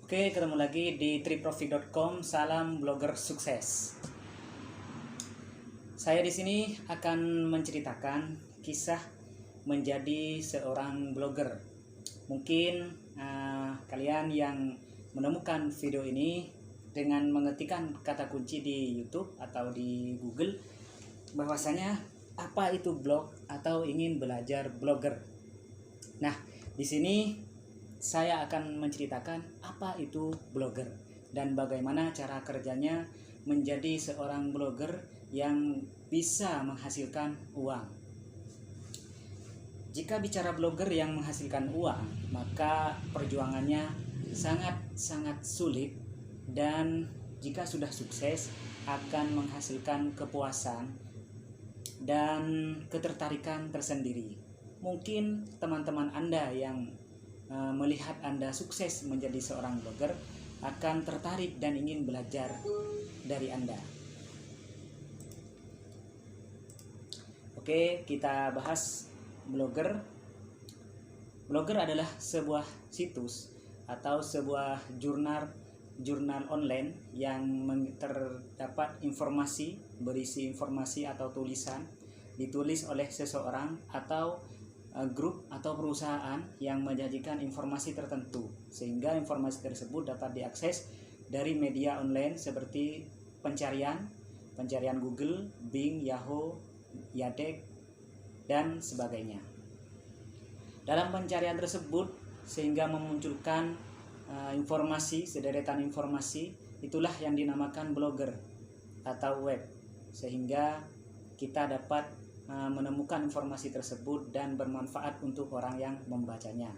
Oke, ketemu lagi di triprofit.com. Salam blogger sukses. Saya di sini akan menceritakan kisah menjadi seorang blogger. Mungkin kalian yang menemukan video ini dengan mengetikkan kata kunci di YouTube atau di Google bahwasanya apa itu blog atau ingin belajar blogger. Nah, di sini saya akan menceritakan apa itu blogger dan bagaimana cara kerjanya menjadi seorang blogger yang bisa menghasilkan uang. Jika bicara blogger yang menghasilkan uang, maka perjuangannya sangat-sangat sulit, dan jika sudah sukses akan menghasilkan kepuasan dan ketertarikan tersendiri. Mungkin teman-teman Anda yang melihat Anda sukses menjadi seorang blogger akan tertarik dan ingin belajar dari Anda. Oke, kita bahas blogger. Blogger adalah sebuah situs atau sebuah jurnal online yang terdapat informasi, berisi informasi atau tulisan ditulis oleh seseorang atau grup atau perusahaan yang menyajikan informasi tertentu, sehingga informasi tersebut dapat diakses dari media online seperti pencarian Google, Bing, Yahoo, Yandex, dan sebagainya. Dalam pencarian tersebut sehingga memunculkan informasi, sederetan informasi, itulah yang dinamakan blogger atau web, sehingga kita dapat menemukan informasi tersebut dan bermanfaat untuk orang yang membacanya.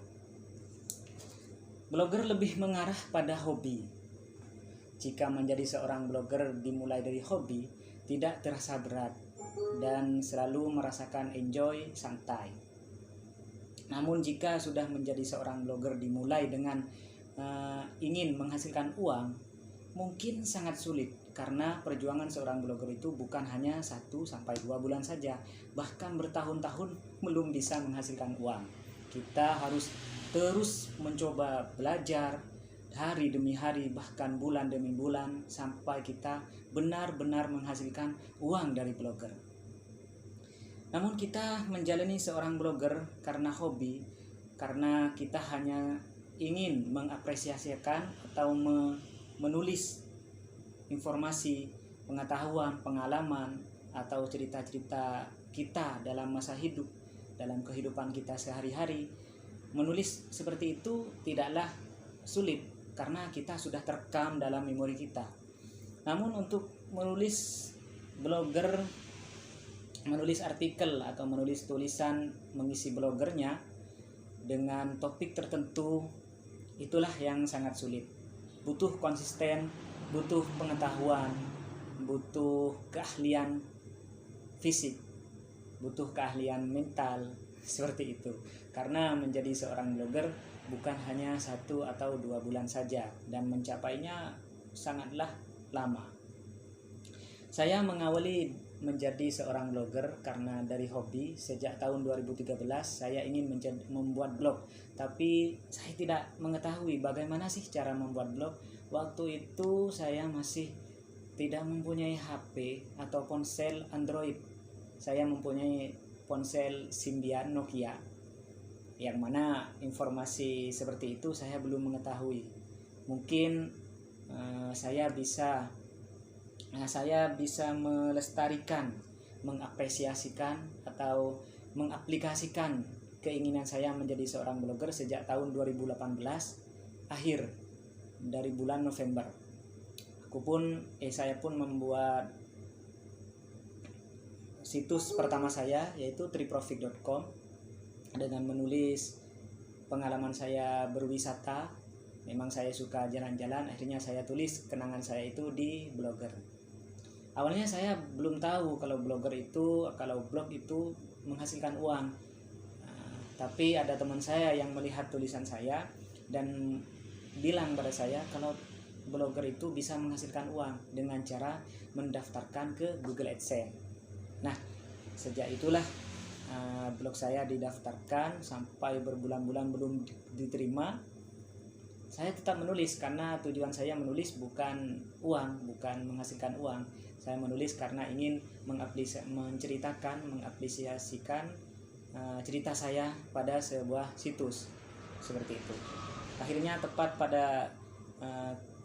Blogger lebih mengarah pada hobi. Jika menjadi seorang blogger dimulai dari hobi, tidak terasa berat dan selalu merasakan enjoy, santai. Namun jika sudah menjadi seorang blogger dimulai dengan ingin menghasilkan uang, mungkin sangat sulit, karena perjuangan seorang blogger itu bukan hanya 1-2 bulan saja, bahkan bertahun-tahun belum bisa menghasilkan uang. Kita harus terus mencoba belajar hari demi hari, bahkan bulan demi bulan, sampai kita benar-benar menghasilkan uang dari blogger. Namun kita menjalani seorang blogger karena hobi, karena kita hanya ingin mengapresiasikan atau menulis informasi, pengetahuan, pengalaman, atau cerita-cerita kita dalam masa hidup, dalam kehidupan kita sehari-hari. Menulis seperti itu tidaklah sulit karena kita sudah terekam dalam memori kita. Namun untuk menulis blogger, menulis artikel atau menulis tulisan mengisi blogernya dengan topik tertentu, itulah yang sangat sulit. Butuh konsisten, butuh pengetahuan, butuh keahlian fisik, butuh keahlian mental, seperti itu. Karena menjadi seorang blogger bukan hanya 1 atau 2 bulan saja, dan mencapainya sangatlah lama. Saya mengawali menjadi seorang blogger karena dari hobi. Sejak tahun 2013 saya ingin membuat blog, tapi saya tidak mengetahui bagaimana sih cara membuat blog. Waktu itu saya masih tidak mempunyai HP atau ponsel Android. Saya mempunyai ponsel Symbian Nokia, yang mana informasi seperti itu saya belum mengetahui. Mungkin saya bisa melestarikan, mengapresiasikan atau mengaplikasikan keinginan saya menjadi seorang blogger sejak tahun 2018 akhir, dari bulan November. Saya pun membuat situs pertama saya, yaitu triprofit.com, dengan menulis pengalaman saya berwisata. Memang saya suka jalan-jalan, akhirnya saya tulis kenangan saya itu di blogger. Awalnya saya belum tahu kalau blog itu menghasilkan uang. Tapi ada teman saya yang melihat tulisan saya dan bilang pada saya kalau blogger itu bisa menghasilkan uang dengan cara mendaftarkan ke Google AdSense. Nah, sejak itulah blog saya didaftarkan, sampai berbulan-bulan belum diterima. Saya tetap menulis karena tujuan saya menulis bukan uang, bukan menghasilkan uang. Saya menulis karena ingin menceritakan, mengapresiasikan cerita saya pada sebuah situs seperti itu. Akhirnya tepat pada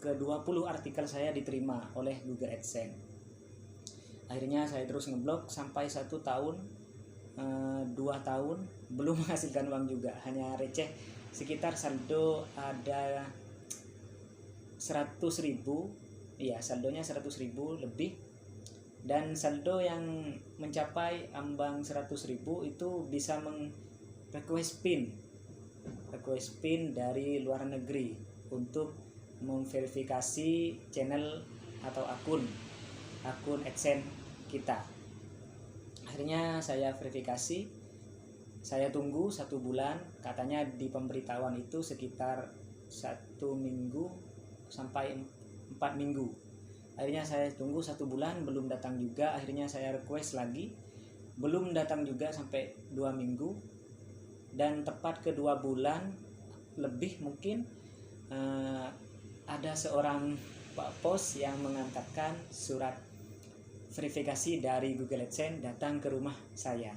ke-20 artikel saya diterima oleh Google AdSense. Akhirnya saya terus ngeblog sampai 1 tahun, 2 tahun belum menghasilkan uang juga, hanya receh. Sekitar saldo ada 100.000, iya saldonya 100.000 lebih. Dan saldo yang mencapai ambang 100.000 itu bisa request pin dari luar negeri untuk memverifikasi channel atau akun AdSense kita. Akhirnya saya verifikasi. Saya tunggu 1 bulan, katanya di pemberitahuan itu sekitar 1 minggu sampai 4 minggu. Akhirnya saya tunggu 1 bulan, belum datang juga. Akhirnya saya request lagi, belum datang juga sampai 2 minggu. Dan tepat ke 2 bulan lebih mungkin ada seorang Pak Pos yang mengantarkan surat verifikasi dari Google AdSense datang ke rumah saya.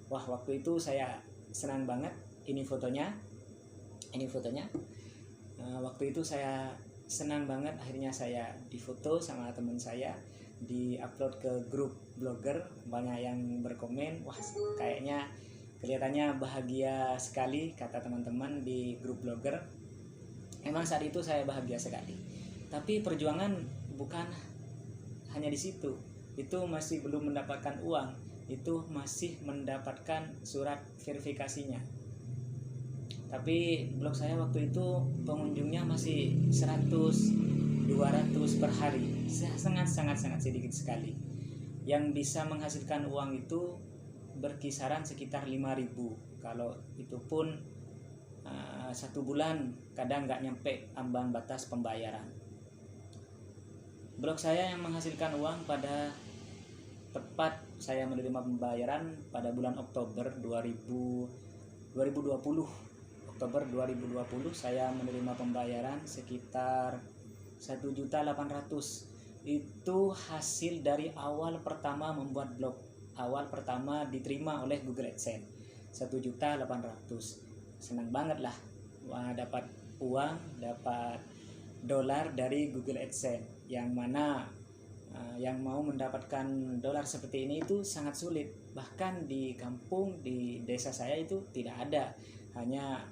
Wah, waktu itu saya senang banget. Ini fotonya. Waktu itu saya senang banget. Akhirnya saya difoto sama teman saya, diupload ke grup blogger. Banyak yang berkomen, wah kayaknya kelihatannya bahagia sekali, kata teman-teman di grup blogger. Memang saat itu saya bahagia sekali. Tapi perjuangan bukan hanya di situ. Itu masih belum mendapatkan uang. Itu masih mendapatkan surat verifikasinya. Tapi blog saya waktu itu pengunjungnya masih 100-200 per hari. Sangat sedikit sekali. Yang bisa menghasilkan uang itu berkisaran sekitar 5.000. Kalau itu pun 1 bulan kadang nggak nyampe ambang batas pembayaran. Blog saya yang menghasilkan uang pada tepat saya menerima pembayaran pada bulan Oktober 2020. Oktober 2020 saya menerima pembayaran sekitar 1.800.000. Itu hasil dari awal pertama membuat blog. Awal pertama diterima oleh Google AdSense 1.800.000. Senang banget lah. Wah, dapat uang, dapat dolar dari Google AdSense, yang mana yang mau mendapatkan dolar seperti ini itu sangat sulit. Bahkan di kampung, di desa saya itu tidak ada. Hanya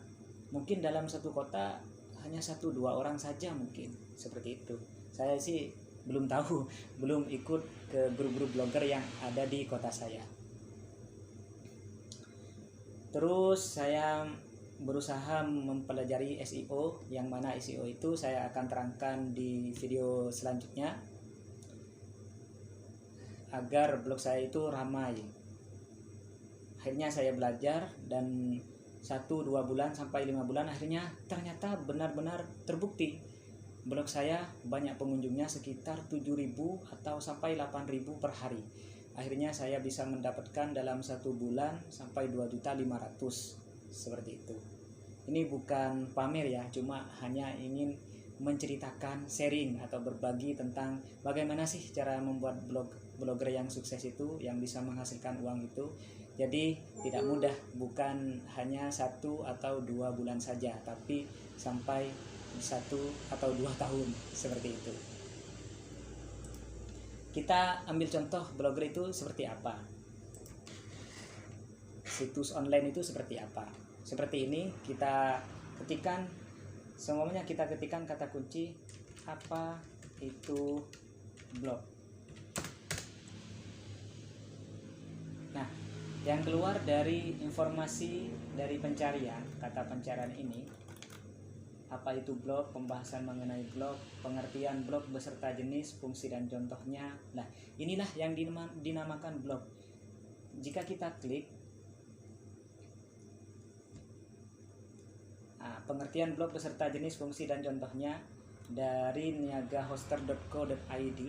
mungkin dalam satu kota hanya 1-2 orang saja mungkin seperti itu. Saya sih belum tahu, belum ikut ke grup-grup blogger yang ada di kota saya. Terus saya berusaha mempelajari SEO, yang mana SEO itu saya akan terangkan di video selanjutnya, agar blog saya itu ramai. Akhirnya saya belajar, dan 1-2 bulan sampai 5 bulan akhirnya ternyata benar-benar terbukti. Blog saya banyak pengunjungnya sekitar 7.000 atau sampai 8.000 per hari. Akhirnya saya bisa mendapatkan dalam 1 bulan sampai 2.500.000 seperti itu. Ini bukan pamer ya, cuma hanya ingin menceritakan, sharing atau berbagi tentang bagaimana sih cara membuat blogger yang sukses itu, yang bisa menghasilkan uang itu. Jadi tidak mudah, bukan hanya 1 atau 2 bulan saja, tapi sampai 1 atau 2 tahun seperti itu. Kita ambil contoh blogger itu seperti apa, situs online itu seperti apa. Seperti ini, kita ketikkan, semuanya kita ketikkan kata kunci apa itu blog. Nah, yang keluar dari informasi dari pencarian, kata pencarian ini, apa itu blog, pembahasan mengenai blog, pengertian blog beserta jenis, fungsi dan contohnya. Nah, inilah yang dinamakan blog. Jika kita klik pengertian blog beserta jenis, fungsi dan contohnya dari niagahoster.co.id,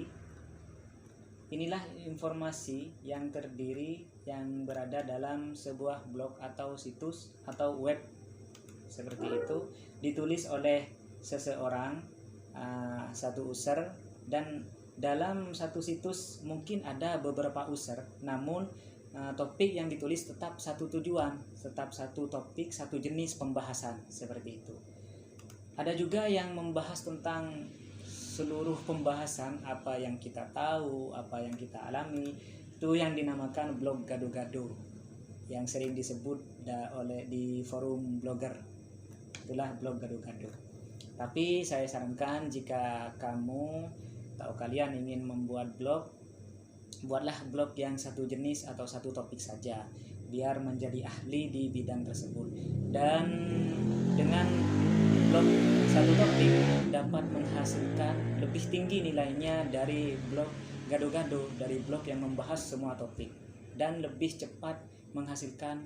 inilah informasi yang terdiri yang berada dalam sebuah blog atau situs atau web seperti itu, ditulis oleh seseorang, satu user, dan dalam satu situs mungkin ada beberapa user, namun topik yang ditulis tetap satu tujuan, tetap satu topik, satu jenis pembahasan, seperti itu. Ada juga yang membahas tentang seluruh pembahasan, apa yang kita tahu, apa yang kita alami, itu yang dinamakan blog gado-gado, yang sering disebut di forum blogger. Itulah blog gado-gado. Tapi saya sarankan jika kamu atau kalian ingin membuat blog, buatlah blog yang satu jenis atau satu topik saja, biar menjadi ahli di bidang tersebut. Dan dengan blog satu topik dapat menghasilkan lebih tinggi nilainya dari blog gado-gado, dari blog yang membahas semua topik, dan lebih cepat menghasilkan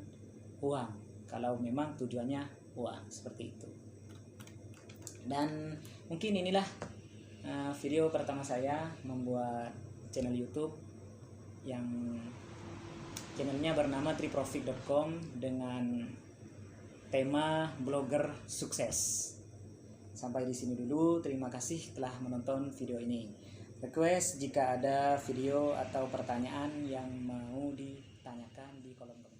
uang kalau memang tujuannya uang, seperti itu. Dan mungkin inilah video pertama saya membuat channel YouTube, yang channelnya bernama triprofit.com dengan tema blogger sukses. Sampai di sini dulu, terima kasih telah menonton video ini. Request jika ada video atau pertanyaan yang mau ditanyakan di kolom komentar.